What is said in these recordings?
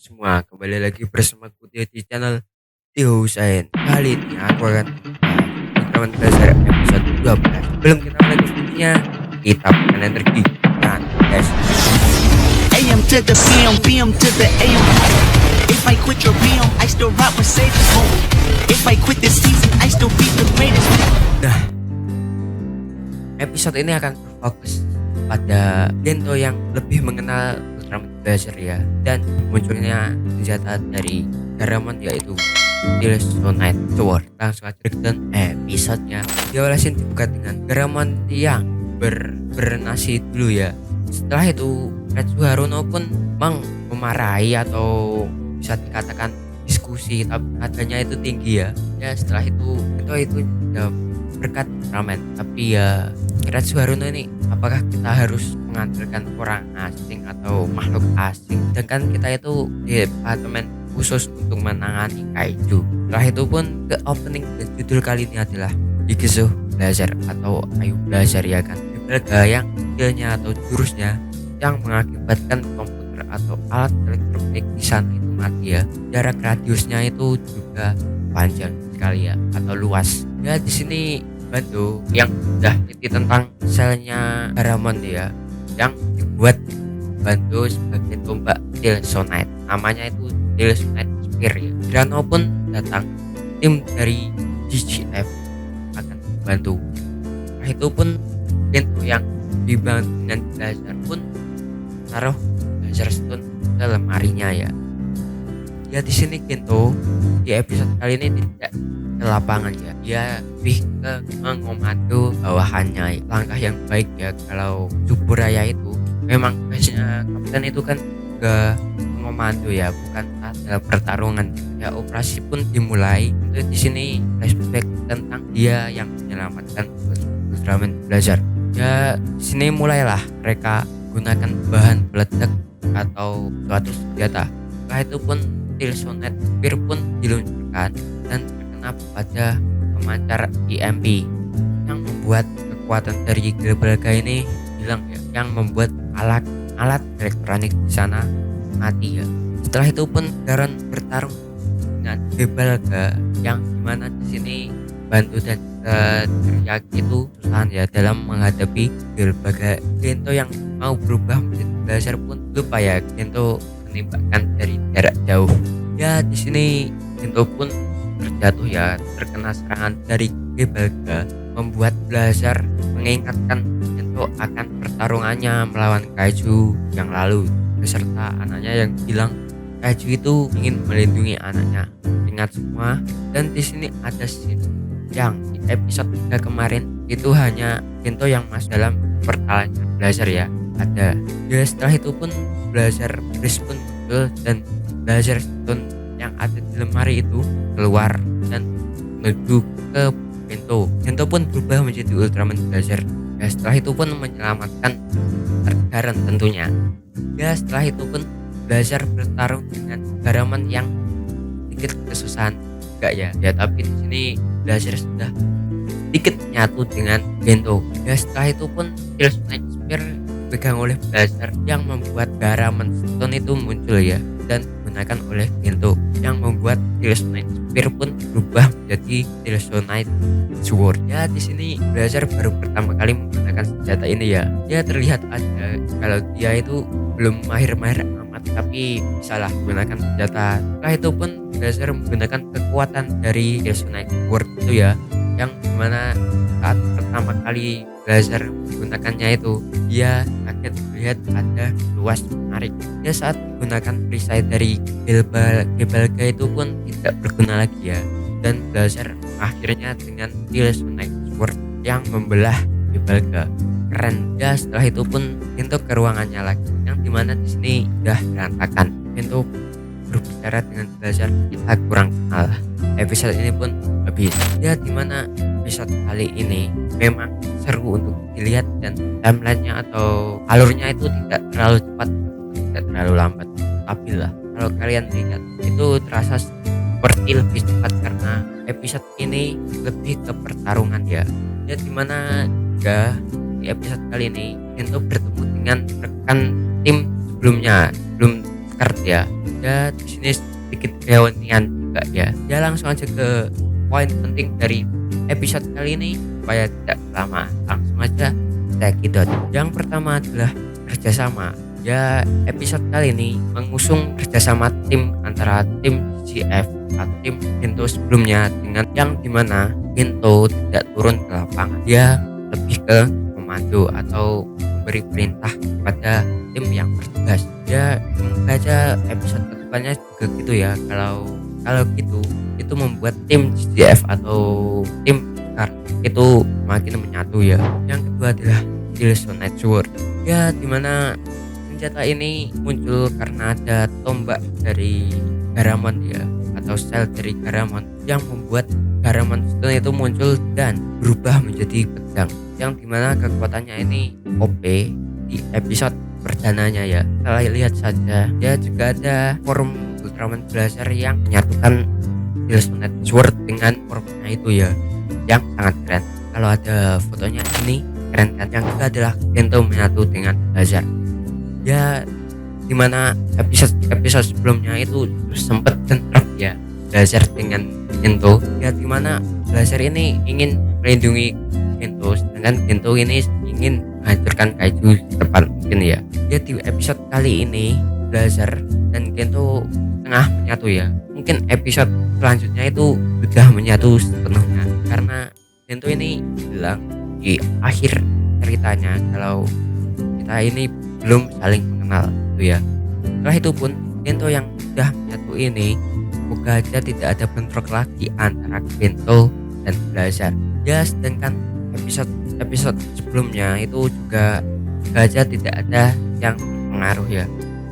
semua, kembali lagi bersama Kutia di channel Tio Husain. Kali ini aku akan teman belajar episode 12. Sebelum kita mulai ke videonya, kita bukan energi dan guys. AM to the PM, PM to the AM. If I quit your PM, I still rock with Savior's home. If I quit this season, I still be the greatest. Nah, episode ini akan berfokus pada Gento yang lebih mengenal Ultraman Blazer ya, dan munculnya senjata dari Garamon yaitu Steel Sonite Sword. Langsung aja ke episodenya. Diawalasin dibuka dengan Garamon yang bernasi dulu ya. Setelah itu Retsu Haruno pun memarahi atau bisa dikatakan diskusi, tapi nadanya itu tinggi ya. Ya setelah itu ya berkat ramen, tapi ya Retsu Haruno ini, apakah kita harus mengandalkan orang asing atau makhluk asing, sedangkan kita itu di departemen khusus untuk menangani kaiju. Setelah itu pun ke opening dan judul kali ini adalah Ikizu Blazer atau Ayu Blazer ya kan, berbagai yang skillnya atau jurusnya yang mengakibatkan komputer atau alat elektronik di sana itu mati ya. Jarak radiusnya itu juga panjang sekali ya, atau luas ya. Di sini Bando yang sudah teliti tentang selnya Garamon ya, yang dibuat Bando sebagai tombak Steel Sonite, namanya itu Steel Sonite Spear ya. Hirano pun datang, tim dari GGF akan membantu. Nah itu pun Gento yang dibantu dengan Blazer pun taruh Blazer Stone ke lemarinya ya. Ya di sini Gento di episode kali ini tidak ke lapangan ya, dia lebih ke mengomando bawahannya. Langkah yang baik ya, kalau Tsuburaya itu memang biasanya kapten itu kan juga mengomando ya, bukan dalam pertarungan ya. Operasi pun dimulai. Untuk di sini flashback tentang dia yang menyelamatkan Ultraman Blazer ya. Di sini mulailah mereka gunakan bahan peledak atau suatu senjata. Setelah itu pun Steel Sonite Spear pun diluncurkan dan terkena pada pemancar EMP yang membuat kekuatan dari Gelbalga ini hilang ya, yang membuat alat elektronik di sana mati ya. Setelah itu pun Garon bertarung dengan Gelbalga, yang dimana di sini Bantu dan teriak itu susah ya dalam menghadapi Gelbalga. Gento yang mau berubah menjadi Blazer pun lupa ya, Gento menembakkan dari jarak jauh ya. Di sini Gento pun terjatuh ya, terkena serangan dari Gelbalga, membuat Blazer mengingatkan Gento akan pertarungannya melawan kaiju yang lalu beserta anaknya yang bilang kaiju itu ingin melindungi anaknya. Ingat semua. Dan di sini ada scene yang di episode 3 kemarin itu hanya Gento yang masuk dalam portalnya Blazer ya, ada ya. Setelah itu pun Blazer Beast pun muncul dan Blazer Stone yang ada di lemari itu keluar dan menuju ke Gento. Gento pun berubah menjadi Ultraman Blazer ya. Setelah itu pun menyelamatkan Garon tentunya ya. Setelah itu pun Blazer bertarung dengan Garamon yang sedikit kesusahan enggak ya, tapi di sini Blazer sudah sedikit menyatu dengan Gento ya. Setelah itu pun Steel Sonite Spear dipegang oleh Blazer yang membuat Garamon Stone itu muncul ya, dan digunakan oleh Gento yang membuat Steel Sonite Spear pun berubah menjadi Steel Sonite Sword ya. Di sini Blazer baru pertama kali menggunakan senjata ini ya. Dia terlihat aja kalau dia itu belum mahir-mahir amat, tapi salah menggunakan senjata. Setelah itu pun Blazer menggunakan kekuatan dari Steel Sonite Sword itu ya, yang dimana saat pertama kali Blazer menggunakannya itu dia kaget melihat ada luas menarik. Dia saat menggunakan perisai dari Gelbalga itu pun tidak berguna lagi ya, dan Blazer akhirnya dengan Steel Sonite Sword yang membelah Gelbalga. Keren ya. Setelah itu pun Gento ke ruangannya lagi, yang dimana di sini sudah berantakan. Gento berbicara dengan Blazer, kita kurang kenal. Episode ini pun habis ya, dimana episode kali ini memang seru untuk dilihat dan timelinenya atau alurnya itu tidak terlalu cepat, tidak terlalu lambat, stabil lah. Kalau kalian lihat itu terasa seperti lebih cepat karena episode ini lebih ke pertarungan ya. Ya dimana juga di episode kali ini Gento bertemu dengan rekan tim sebelum Skart ya. Ya di sini sedikit keunikan juga ya. Ya langsung aja ke poin penting dari episode kali ini supaya tidak lama. Langsung aja cekidot. Yang pertama adalah kerjasama. Ya episode kali ini mengusung kerjasama tim antara tim GF atau tim Gento sebelumnya dengan yang dimana Gento tidak turun ke lapangan. Dia lebih ke memandu atau memberi perintah kepada tim yang bertugas. Ya semoga aja episode kedepannya juga gitu ya. Kalau gitu itu membuat tim GF atau tim Scar itu makin menyatu ya. Yang kedua adalah Killzone Sword. Ya dimana senjata ini muncul karena ada tombak dari Garamond ya, atau sel dari Garamond yang membuat Garamond Stone itu muncul dan berubah menjadi pedang, yang dimana kekuatannya ini OP di episode perdananya ya. Kalau lihat saja ya, juga ada form Ultraman Blazer yang menyatukan Killzone Sword dengan formnya itu ya, yang sangat keren. Kalau ada fotonya ini keren kan. Yang kedua adalah Gento menyatu dengan Blazer. Ya dimana episode sebelumnya itu sempat bentrok ya Blazer dengan Gento. Ya dimana Blazer ini ingin melindungi Gento, sedangkan Gento ini ingin menghancurkan kaiju secepat mungkin ya. Ya di episode kali ini Blazer dan Gento tengah menyatu ya. Mungkin episode selanjutnya itu sudah menyatu sepenuhnya, karena Gento ini bilang di akhir ceritanya kalau kita ini belum saling mengenal gitu ya. Setelah itu pun Gento yang sudah menyatu ini semoga aja tidak ada bentrok lagi antara Gento dan Blazer. Ya sedangkan episode sebelumnya itu juga semoga aja tidak ada yang pengaruh ya,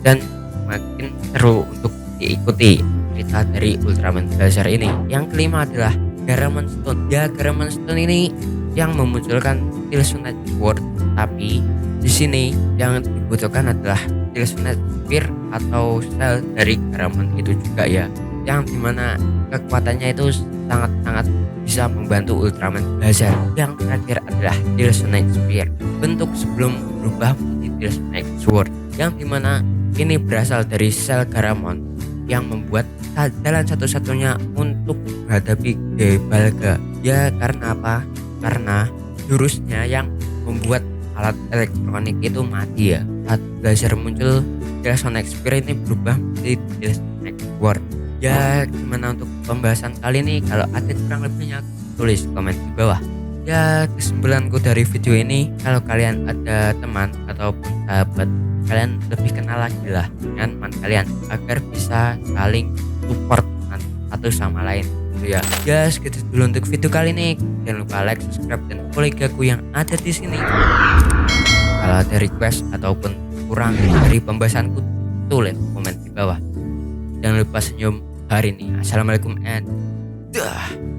dan makin seru untuk diikuti cerita dari Ultraman Blazer ini. Yang kelima adalah Garamond Stone. Ya Garamond Stone ini yang memunculkan Killzone Sword, tapi di sini yang dibutuhkan adalah Killzone Spear atau sel dari Garamond itu juga ya, yang dimana kekuatannya itu sangat-sangat bisa membantu Ultraman Blazer. Yang terakhir adalah Killzone Spear, bentuk sebelum berubah menjadi Killzone Sword, yang dimana ini berasal dari sel Garamond yang membuat jalan satu-satunya untuk menghadapi Gebalga. Ya karena apa? Karena jurusnya yang membuat alat elektronik itu mati ya. Saat Blazer muncul, Killzone Spear ini berubah menjadi Killzone Sword. Ya gimana untuk pembahasan kali ini? Kalau ada kurang lebihnya tulis komen di bawah. Ya kesimpulanku dari video ini, kalau kalian ada teman ataupun sahabat, kalian lebih kenal lagi lah dengan teman kalian agar bisa saling support satu sama lain gitu ya. Ya segitu dulu untuk video kali ini. Jangan lupa like, subscribe, dan follow aku yang ada di sini. Kalau ada request ataupun kurang dari pembahasanku, tulis komen di bawah. Jangan lupa senyum hari ini. Assalamualaikum and dah.